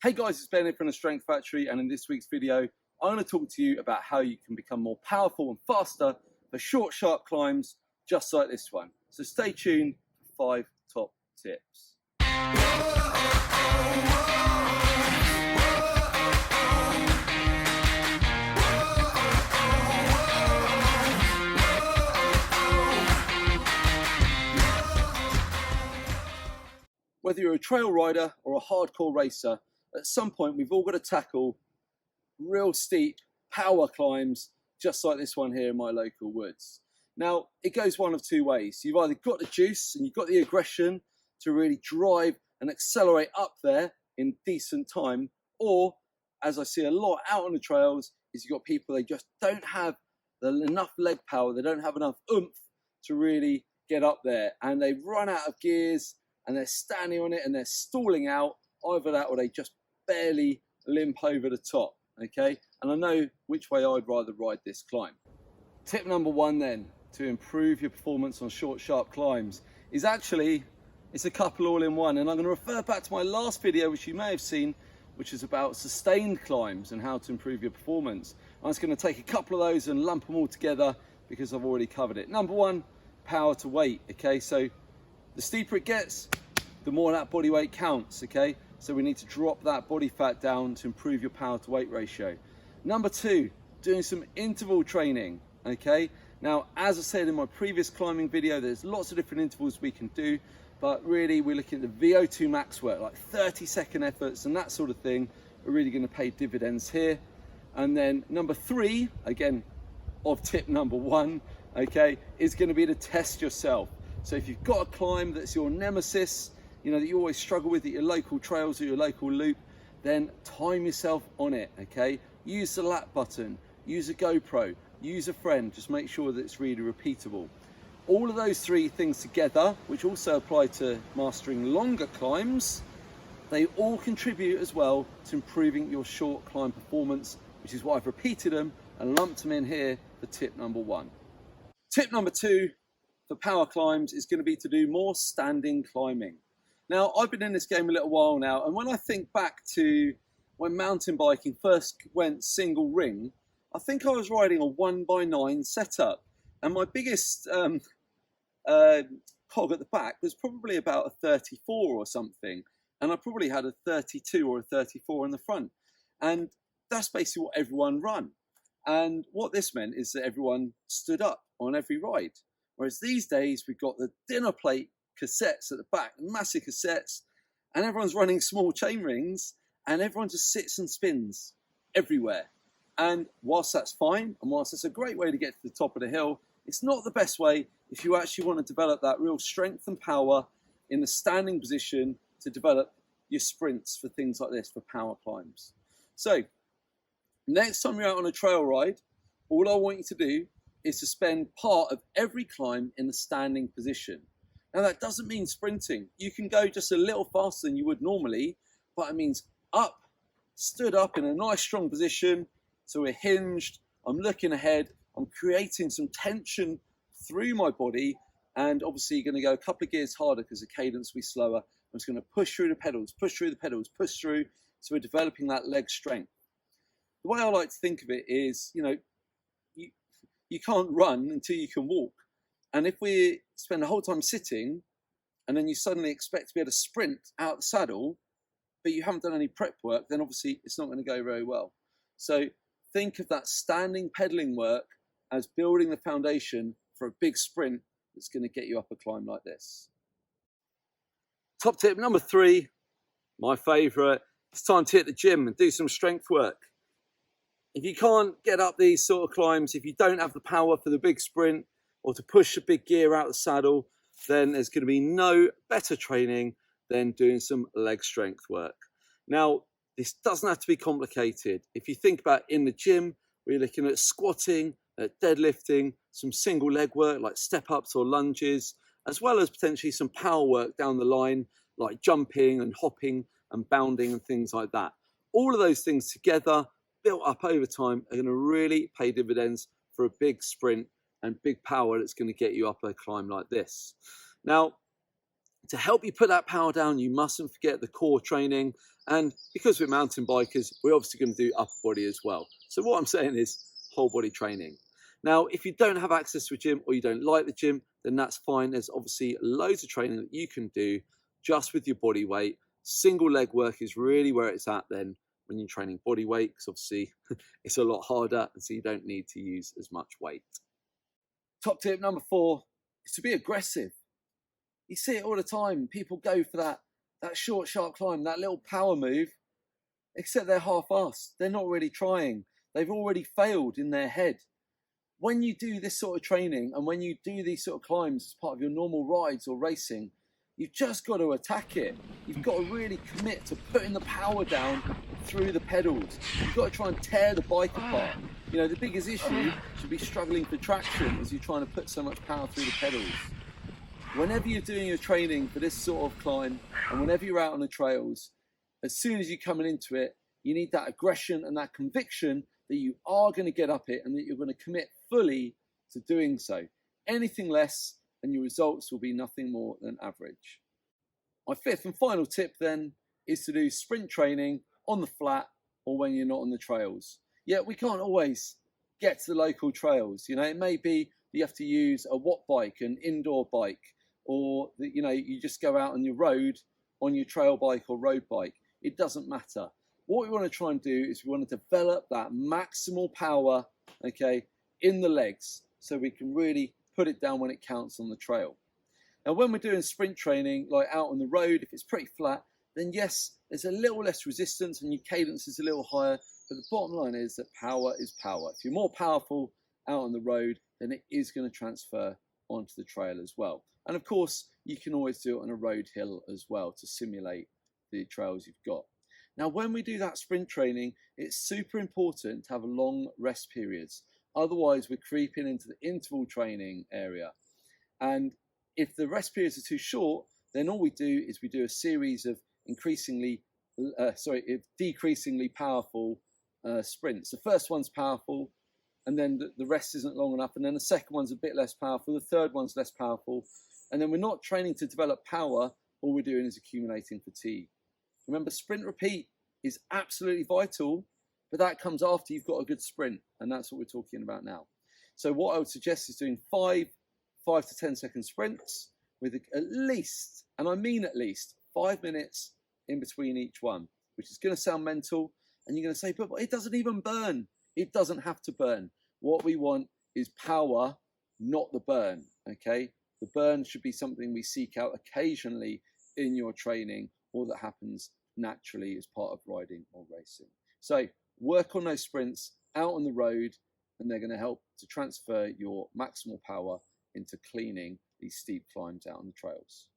Hey guys, it's Ben here from the Strength Factory, and in this week's video, I'm going to talk to you about how you can become more powerful and faster for short, sharp climbs, just like this one. So stay tuned for 5 top tips. Whether you're a trail rider or a hardcore racer, at some point we've all got to tackle real steep power climbs just like this one here in my local woods. Now, it goes one of two ways. You've either got the juice and you've got the aggression to really drive and accelerate up there in decent time, or, as I see a lot out on the trails, is you've got people, they just don't have enough leg power, they don't have enough oomph to really get up there, and they run out of gears and they're standing on it and they're stalling out, either that or they just barely limp over the top, okay? And I know which way I'd rather ride this climb. Tip number one then, to improve your performance on short, sharp climbs, is actually, it's a couple all in one. And I'm going to refer back to my last video, which you may have seen, which is about sustained climbs and how to improve your performance. I'm just going to take a couple of those and lump them all together because I've already covered it. Number one, power to weight, okay? So the steeper it gets, the more that body weight counts, okay? So we need to drop that body fat down to improve your power to weight ratio. Number two, doing some interval training, okay? Now, as I said in my previous climbing video, there's lots of different intervals we can do, but really we're looking at the VO2 max work, like 30-second efforts and that sort of thing are really gonna pay dividends here. And then number three, again, of tip number one, okay, is gonna be to test yourself. So if you've got a climb that's your nemesis, you know, that you always struggle with at your local trails or your local loop, then time yourself on it, okay? Use the lap button, use a GoPro, use a friend, just make sure that it's really repeatable. All of those three things together, which also apply to mastering longer climbs, they all contribute as well to improving your short climb performance, which is why I've repeated them and lumped them in here for tip number one. Tip number two for power climbs is going to be to do more standing climbing. Now, I've been in this game a little while now, and when I think back to when mountain biking first went single ring, I think I was riding a 1x9 setup, and my biggest cog at the back was probably about a 34 or something, and I probably had a 32 or a 34 in the front, and that's basically what everyone run. And what this meant is that everyone stood up on every ride, whereas these days we've got the dinner plate cassettes at the back, massive cassettes, and everyone's running small chain rings, and everyone just sits and spins everywhere. And whilst that's fine, and whilst it's a great way to get to the top of the hill, it's not the best way if you actually want to develop that real strength and power in the standing position to develop your sprints for things like this, for power climbs. So next time you're out on a trail ride, all I want you to do is to spend part of every climb in the standing position. Now, that doesn't mean sprinting. You can go just a little faster than you would normally, but it means up, stood up in a nice strong position. So we're hinged, I'm looking ahead, I'm creating some tension through my body, and obviously you're gonna go a couple of gears harder because the cadence will be slower. I'm just gonna push through the pedals, push through the pedals, push through. So we're developing that leg strength. The way I like to think of it is, you know, you can't run until you can walk. And if we spend the whole time sitting and then you suddenly expect to be able to sprint out the saddle, but you haven't done any prep work, then obviously it's not going to go very well. So think of that standing pedaling work as building the foundation for a big sprint that's going to get you up a climb like this. Top tip number three, my favorite, it's time to hit the gym and do some strength work. If you can't get up these sort of climbs, if you don't have the power for the big sprint, or to push a big gear out of the saddle, then there's going to be no better training than doing some leg strength work. Now, this doesn't have to be complicated. If you think about in the gym, we're looking at squatting, at deadlifting, some single leg work like step-ups or lunges, as well as potentially some power work down the line, like jumping and hopping and bounding and things like that. All of those things together, built up over time, are going to really pay dividends for a big sprint and big power that's going to get you up a climb like this. Now, to help you put that power down, you mustn't forget the core training, And because we're mountain bikers, we're obviously going to do upper body as well. So what I'm saying is whole body training. Now, if you don't have access to a gym or you don't like the gym, then that's fine. There's obviously loads of training that you can do just with your body weight. Single leg work is really where it's at then when you're training body weight, because obviously it's a lot harder, and so you don't need to use as much weight. Top tip number 4 is to be aggressive. You see it all the time. People go for that short, sharp climb, that little power move, except they're half-assed. They're not really trying. They've already failed in their head. When you do this sort of training and when you do these sort of climbs as part of your normal rides or racing, you've just got to attack it. You've got to really commit to putting the power down through the pedals. You've got to try and tear the bike apart. You know, the biggest issue should be struggling for traction as you're trying to put so much power through the pedals. Whenever you're doing your training for this sort of climb and whenever you're out on the trails, as soon as you're coming into it, you need that aggression and that conviction that you are going to get up it and that you're going to commit fully to doing so. Anything less and your results will be nothing more than average. My 5th and final tip then is to do sprint training on the flat or when you're not on the trails. Yeah, we can't always get to the local trails. You know, it may be you have to use a watt bike, an indoor bike, or you know, you just go out on your road on your trail bike or road bike. It doesn't matter. What we want to try and do is we want to develop that maximal power, okay, in the legs so we can really put it down when it counts on the trail. Now, when we're doing sprint training, like out on the road, if it's pretty flat, then yes, there's a little less resistance and your cadence is a little higher, but the bottom line is that power is power. If you're more powerful out on the road, then it is going to transfer onto the trail as well. And of course, you can always do it on a road hill as well to simulate the trails you've got. Now, when we do that sprint training, it's super important to have long rest periods. Otherwise, we're creeping into the interval training area. And if the rest periods are too short, then all we do is we do a series of decreasingly powerful sprints. The first one's powerful, and then the rest isn't long enough. And then the second one's a bit less powerful. The third one's less powerful. And then we're not training to develop power. All we're doing is accumulating fatigue. Remember, sprint repeat is absolutely vital, but that comes after you've got a good sprint, and that's what we're talking about now. So what I would suggest is doing 5 to 10 second sprints with at least, and I mean at least, 5 minutes in between each one, which is going to sound mental, and you're going to say, but it doesn't even burn. It doesn't have to burn. What we want is power, not the burn, okay? The burn should be something we seek out occasionally in your training or that happens naturally as part of riding or racing. So work on those sprints out on the road, and they're going to help to transfer your maximal power into cleaning these steep climbs out on the trails.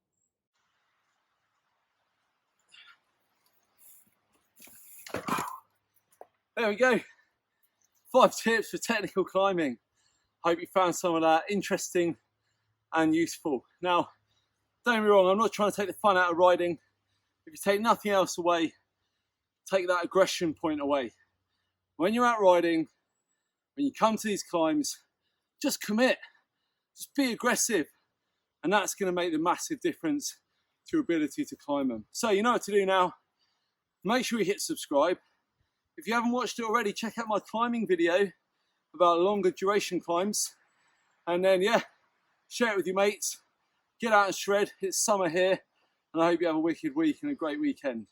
There we go. 5 tips for technical climbing. Hope you found some of that interesting and useful. Now, don't get me wrong, I'm not trying to take the fun out of riding. If you take nothing else away, take that aggression point away. When you're out riding, when you come to these climbs, just commit. Just be aggressive. And that's going to make the massive difference to your ability to climb them. So you know what to do now. Make sure you hit subscribe. If you haven't watched it already, check out my climbing video about longer duration climbs. And then, yeah, share it with your mates. Get out and shred. It's summer here. And I hope you have a wicked week and a great weekend.